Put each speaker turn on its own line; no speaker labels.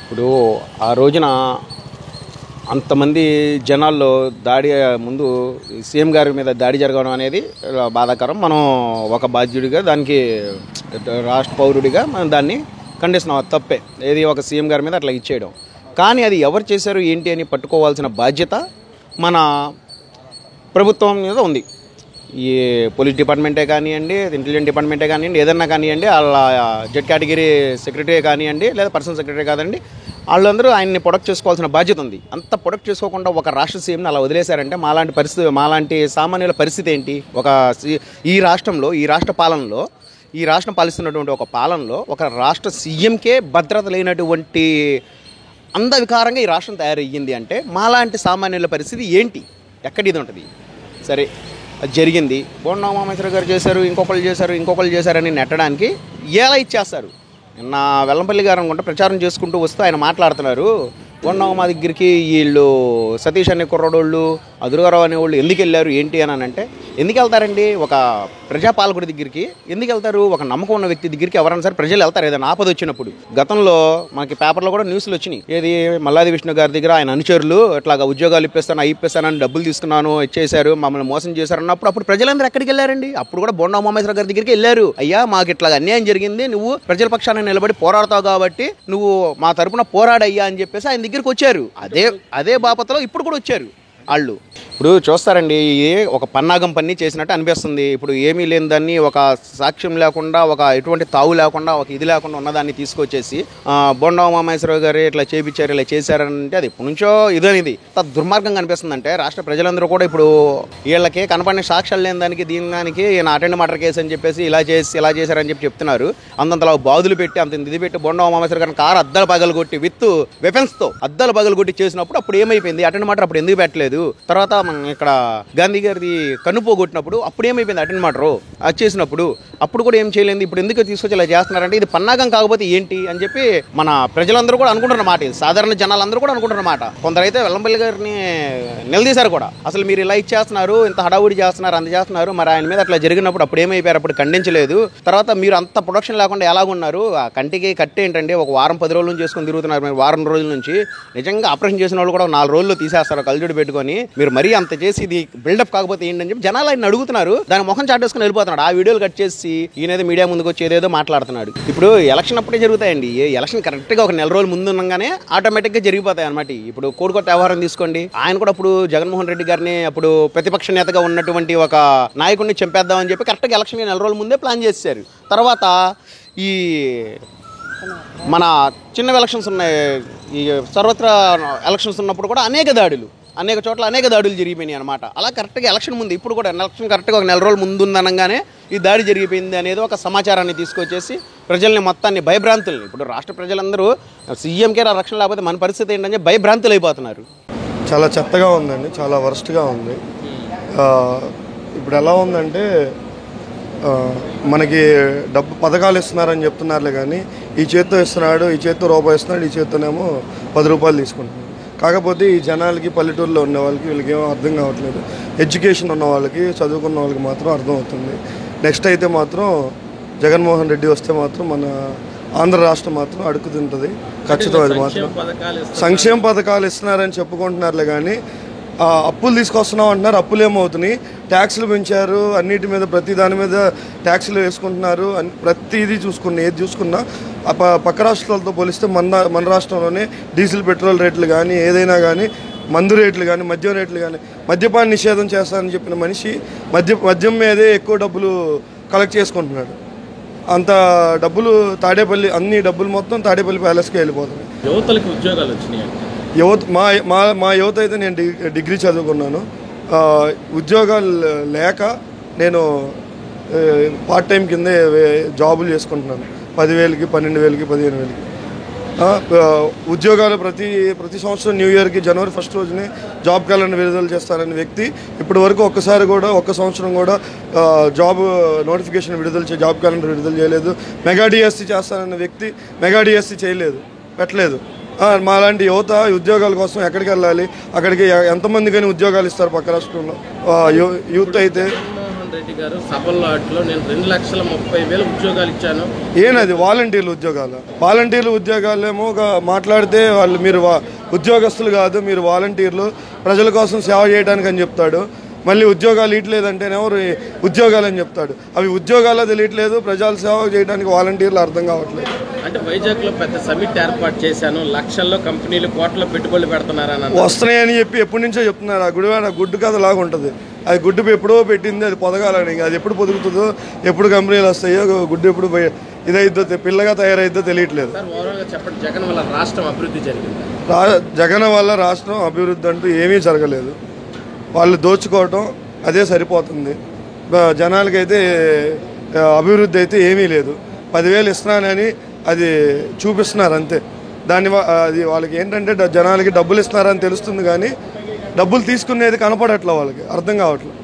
ఇప్పుడు ఆ రోజున అంతమంది జనాల్లో దాడి ముందు సీఎం గారి మీద దాడి జరగడం అనేది బాధాకరం. మనం ఒక బాధ్యుడిగా దానికి రాష్ట్ర పౌరుడిగా మనం దాన్ని ఖండిస్తున్నాం. అది తప్పే, ఏది ఒక సీఎం గారి మీద అట్లా ఇచ్చేయడం. కానీ అది ఎవరు చేశారు ఏంటి అని పట్టుకోవాల్సిన బాధ్యత మన ప్రభుత్వం మీద ఉంది. ఈ పోలీస్ డిపార్ట్మెంటే కానివ్వండి, ఇంటెలిజెన్స్ డిపార్ట్మెంటే కానివ్వండి, ఏదన్నా కానివ్వండి, వాళ్ళ జెడ్ కేటగిరీ సెక్రటరీ కానివ్వండి, లేదా పర్సనల్ సెక్రటరీ కాదండి, వాళ్ళందరూ ఆయన్ని ప్రొడక్ట్ చేసుకోవాల్సిన బాధ్యత ఉంది. అంత ప్రొడక్ట్ చేసుకోకుండా ఒక రాష్ట్ర సీఎంని అలా వదిలేశారంటే మాలాంటి సామాన్యుల పరిస్థితి ఏంటి? ఈ రాష్ట్రంలో, ఈ రాష్ట్ర పాలనలో, ఈ రాష్ట్రం పాలిస్తున్నటువంటి ఒక పాలనలో ఒక రాష్ట్ర సీఎంకే భద్రత లేనటువంటి అందవికారంగా ఈ రాష్ట్రం తయారయ్యింది అంటే మాలాంటి సామాన్యుల పరిస్థితి ఏంటి? ఎక్కడిది ఉంటుంది? సరే, అది జరిగింది. బోండా ఉమామహేశ్వర గారు చేశారు, ఇంకొకళ్ళు చేశారని నెట్టడానికి ఎలా ఇచ్చేస్తారు? నిన్న వెల్లంపల్లి గారు అనుకుంటే ప్రచారం చేసుకుంటూ వస్తూ ఆయన మాట్లాడుతున్నారు, బోండా ఉమా దగ్గరికి వీళ్ళు సతీష్ అనే కుర్రోడోళ్ళు, అదురుగారావు అనేవాళ్ళు ఎందుకు వెళ్ళారు ఏంటి అని అంటే, ఎందుకు వెళ్తారండి? ఒక ప్రజాపాలకుడి దగ్గరికి ఎందుకు వెళ్తారు? ఒక నమ్మకం ఉన్న వ్యక్తి దగ్గరికి ఎవరైనా సరే ప్రజలు వెళ్తారు ఏదైనా ఆపద వచ్చినప్పుడు. గతంలో మనకి పేపర్లో కూడా న్యూస్లు వచ్చినాయి. ఏది మల్లాది విష్ణు గారి దగ్గర ఆయన అనుచరులు ఇట్లాగా ఉద్యోగాలు ఇప్పిస్తానని డబ్బులు తీసుకున్నాను, ఇచ్చేశారు, మమ్మల్ని మోసం చేశారు అన్నప్పుడు అప్పుడు ప్రజలందరూ ఎక్కడికి వెళ్ళారండి? అప్పుడు కూడా బోండా ఉమామహేశ్వర గారి దగ్గరికి వెళ్ళారు. అయ్యా, మాకు ఇట్లా అన్యాయం జరిగింది, నువ్వు ప్రజల పక్షాన నిలబడి పోరాడతావు కాబట్టి నువ్వు మా తరపున పోరాడయ్యా అని చెప్పేసి ఆయన దగ్గరికి వచ్చారు. అదే బాపతలో ఇప్పుడు కూడా వచ్చారు వాళ్ళు. ఇప్పుడు చూస్తారండి, ఒక పన్నాగం పన్ని చేసినట్టు అనిపిస్తుంది. ఇప్పుడు ఏమీ లేని దాన్ని, ఒక సాక్ష్యం లేకుండా, ఒక ఎటువంటి తావు లేకుండా, ఒక ఇది లేకుండా ఉన్నదాన్ని తీసుకొచ్చేసి బోండా ఉమామహేశ్వరరావు గారు ఇట్లా చేయించారు, ఇలా చేశారంటే అది ఎప్పటి నుంచో ఇదనేది దుర్మార్గంగా అనిపిస్తుంది. అంటే రాష్ట్ర ప్రజలందరూ కూడా ఇప్పుడు వీళ్ళకి కనపడిన సాక్ష్యాలు లేని దానికి దీనికి ఈయన అటెండ్ మర్డర్ కేసు అని చెప్పేసి ఇలా చేశారని చెప్తున్నారు. అంతంతలా బాధులు పెట్టి అంత ఇది పెట్టి బోండా ఉమామహేశ్వర గారిని కారు అద్దాలు పగలగొట్టి విత్ వెపన్స్తో అద్దాలు పగలగొట్టి చేసినప్పుడు అప్పుడు ఏమైపోయింది? అటెండ్ మర్డర్ అప్పుడు ఎందుకు పెట్టలేదు? తర్వాత ఇక్కడ గాంధీ గారిది కన్నుపోగొట్టినప్పుడు అప్పుడు ఏమైపోయింది? అటెండ్ మర్డర్ అది చేసినప్పుడు అప్పుడు కూడా ఏం చేయలేదు. ఇప్పుడు ఎందుకు తీసుకొచ్చి ఇలా చేస్తున్నారంటే ఇది పన్నాగం కాకపోతే ఏంటి అని చెప్పి మన ప్రజలందరూ కూడా అనుకుంటున్నమాట. ఇది సాధారణ జనాలందరూ కూడా అనుకుంటున్నమాట. కొందరైతే వెల్లంపల్లి గారిని నిలదీశారు కూడా, అసలు మీరు ఇలా ఇచ్చేస్తున్నారు, ఇంత హడావుడి చేస్తున్నారు, అంత చేస్తున్నారు, మరి ఆయన మీద అట్లా జరిగినప్పుడు అప్పుడు ఏమైపోయారు? అప్పుడు ఖండించలేదు. తర్వాత మీరు అంత ప్రొడక్షన్ లేకుండా ఎలాగున్నారు? ఆ కంటికి కట్టి ఏంటంటే ఒక వారం 10 రోజుల నుంచి చేసుకుని తిరుగుతున్నారు. మీరు వారం రోజుల నుంచి నిజంగా ఆపరేషన్ చేసిన వాళ్ళు కూడా 4 రోజుల్లో తీసేస్తారు కళ్ళజోడు పెట్టుకొని. మీరు మరీ అంత చేసి ఇది బిల్డప్ కాకపోతే ఏంటని చెప్పి జనాలు ఆయన అడుగుతున్నారు. దాని ముఖం చాటేసుకుని వెళ్ళిపోతున్నాడు. ఆ వీడియోలు కట్ చేసి ఈయనేదో మీడియా ముందుకు వచ్చి ఏదేదో మాట్లాడుతున్నాడు. ఇప్పుడు ఎలక్షన్ అప్పుడే జరుగుతాయండి. ఎలక్షన్ కరెక్ట్గా ఒక నెల రోజులు ముందు ఉండగానే ఆటోమేటిక్గా జరిగిపోతాయి అనమాట. ఇప్పుడు కోడికొట్ట వ్యవహారం తీసుకోండి. ఆయన కూడా అప్పుడు జగన్మోహన్ రెడ్డి గారిని అప్పుడు ప్రతిపక్ష నేతగా ఉన్నటువంటి ఒక నాయకుడిని చంపేద్దామని చెప్పి కరెక్ట్గా ఎలక్షన్ నెల రోజుల ముందే ప్లాన్ చేశారు. తర్వాత ఈ మన చిన్న ఎలక్షన్స్ ఉన్నాయి, ఈ సర్వత్రా ఎలక్షన్స్ ఉన్నప్పుడు కూడా అనేక చోట్ల అనేక దాడులు జరిగిపోయినాయి అనమాట. అలా కరెక్ట్గా ఎలక్షన్ ముందు, ఇప్పుడు కూడా ఎలక్షన్ కరెక్ట్గా ఒక నెల రోజులు ముందుందనగానే ఈ దాడి జరిగిపోయింది అనేది ఒక సమాచారాన్ని తీసుకొచ్చేసి ప్రజల్ని మొత్తాన్ని భయభ్రాంతుల్ని, ఇప్పుడు రాష్ట్ర ప్రజలందరూ సీఎంకే రక్షణ లేకపోతే మన పరిస్థితి ఏంటంటే భయభ్రాంతులు అయిపోతున్నారు.
చాలా చెత్తగా ఉందండి, చాలా వరస్ట్గా ఉంది. ఇప్పుడు ఎలా ఉందంటే మనకి డబ్బు పథకాలు ఇస్తున్నారని చెప్తున్నారులే కానీ ఈ చేత్తో ఇస్తున్నాడు, ఈ చేత్తో రూపాయి ఇస్తున్నాడు, ఈ చేత్తోనేమో 10 రూపాయలు తీసుకుంటున్నాడు. కాకపోతే ఈ జనాలకి, పల్లెటూరులో ఉన్న వాళ్ళకి వీళ్ళకి ఏమో అర్థం కావట్లేదు. ఎడ్యుకేషన్ ఉన్న వాళ్ళకి, చదువుకున్న వాళ్ళకి మాత్రం అర్థం అవుతుంది. నెక్స్ట్ అయితే మాత్రం జగన్మోహన్ రెడ్డి వస్తే మాత్రం మన ఆంధ్ర రాష్ట్రం మాత్రం అడుగు తింటుంది ఖచ్చితం. అది మాత్రం సంక్షేమ పథకాలు ఇస్తున్నారని చెప్పుకుంటున్నారులే కానీ అప్పులు తీసుకొస్తున్నాం అంటున్నారు. అప్పులు ఏమవుతున్నాయి? ట్యాక్సులు పెంచారు, అన్నిటి మీద ప్రతి దాని మీద ట్యాక్సులు వేసుకుంటున్నారు. ప్రతిదీ ఏది చూసుకున్నా పక్క రాష్ట్రాలతో పోలిస్తే మన రాష్ట్రంలోనే డీజిల్ పెట్రోల్ రేట్లు కానీ, ఏదైనా కానీ, మందు రేట్లు కానీ, మద్యం రేట్లు కానీ, మద్యపాన నిషేధం చేస్తానని చెప్పిన మనిషి మద్యం మీదే ఎక్కువ డబ్బులు కలెక్ట్ చేసుకుంటున్నాడు. అంత డబ్బులు అన్ని డబ్బులు మొత్తం తాడేపల్లి ప్యాలెస్కి వెళ్ళిపోతున్నాయి.
యువతలకు ఉద్యోగాలు వచ్చినాయి.
మా యువత అయితే నేను డిగ్రీ చదువుకున్నాను. ఉద్యోగాలు లేక నేను పార్ట్ టైం కిందే జాబులు చేసుకుంటున్నాను. 10,000కి, 12,000కి, 15,000కి ఉద్యోగాలు ప్రతి సంవత్సరం న్యూ ఇయర్కి జనవరి 1 రోజునే జాబ్ క్యాలెండర్ విడుదల చేస్తారనే వ్యక్తి ఇప్పటి వరకు ఒక్క సంవత్సరం కూడా జాబ్ నోటిఫికేషన్ జాబ్ క్యాలెండర్ విడుదల చేయలేదు. మెగా డిఎస్సి చేస్తానన్న వ్యక్తి మెగా డిఎస్సి పెట్టలేదు. మాలాంటి యువత ఉద్యోగాల కోసం ఎక్కడికి వెళ్ళాలి? అక్కడికి ఎంతమంది కానీ ఉద్యోగాలు ఇస్తారు పక్క రాష్ట్రంలో? యూత్ అయితే
జగన్మోహన్ రెడ్డి గారు సభల్లో వాటిలో నేను 2,30,000 ఉద్యోగాలు ఇచ్చాను.
ఏనది వాలంటీర్లు ఉద్యోగాలు? వాలంటీర్లు ఉద్యోగాలేమో మాట్లాడితే వాళ్ళు మీరు ఉద్యోగస్తులు కాదు, మీరు వాలంటీర్లు, ప్రజల కోసం సేవ చేయడానికి అని చెప్తాడు. మళ్ళీ ఉద్యోగాలు ఇట్లేదంటేనేమో ఉద్యోగాలు అని చెప్తాడు. అవి ఉద్యోగాలు తెలియట్లేదు, ప్రజల సేవ చేయడానికి వాలంటీర్లు అర్థం కావట్లేదు.
అంటే వైజాగ్లో పెద్ద సమిట్ ఏర్పాటు చేశాను, లక్షల్లో కంపెనీలు కోట్ల పెట్టుబడులు పెడుతున్నారని
వస్తున్నాయని చెప్పి ఎప్పటి నుంచో చెప్తున్నారు. ఆ గుడివాడ గుడ్డు కథ లాగా ఉంటుంది. అది గుడ్డు ఎప్పుడో పెట్టింది, అది పొదగాలని. అది ఎప్పుడు పొదుగుతుందో, ఎప్పుడు కంపెనీలు వస్తాయో, గుడ్డు ఎప్పుడు ఇదైద్దో పిల్లగా తయారైద్దో తెలియట్లేదు.
చెప్పండి, జగన్ వల్ల రాష్ట్రం అభివృద్ధి జరిగింది?
జగన్ వల్ల రాష్ట్రం అభివృద్ధి అంటూ ఏమీ జరగలేదు. వాళ్ళు దోచుకోవటం అదే సరిపోతుంది. జనాలకైతే అభివృద్ధి అయితే ఏమీ లేదు. 10,000 ఇస్తున్నానని అది చూపిస్తున్నారు అంతే. అది వాళ్ళకి ఏంటంటే జనాలకి డబ్బులు ఇస్తున్నారని తెలుస్తుంది, కానీ డబ్బులు తీసుకునేది కనపడట్లా, వాళ్ళకి అర్థం కావట్లేదు.